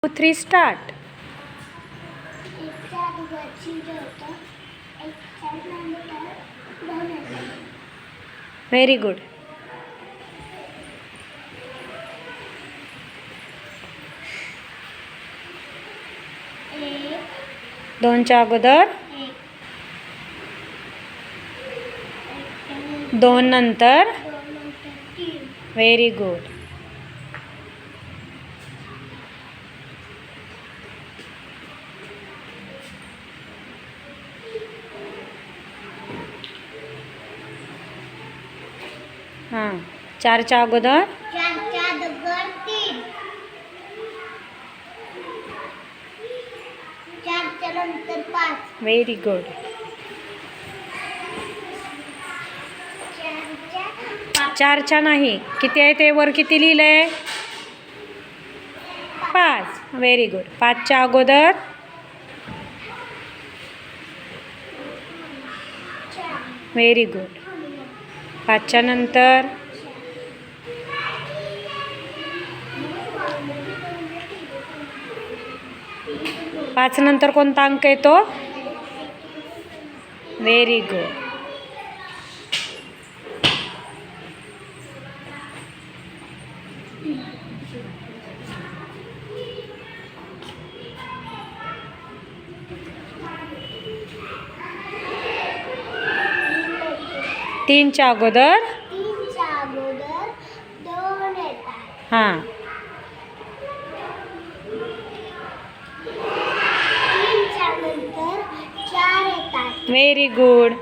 3 start. Very good. दोनच्या अगोदर, दोन नंतर. Very good. हां, चारच्या अगोदर, व्हेरी गुड. चारच्या नाही, किती आहे ते वर किती लिहिलंय? 5. Very good. 5च्या अगोदर, व्हेरी गुड. 5च्या नंतर, पाच नंतर कोणता अंक येतो? Very good. तीनच्या अगोदर, हां, व्हेरी गुड.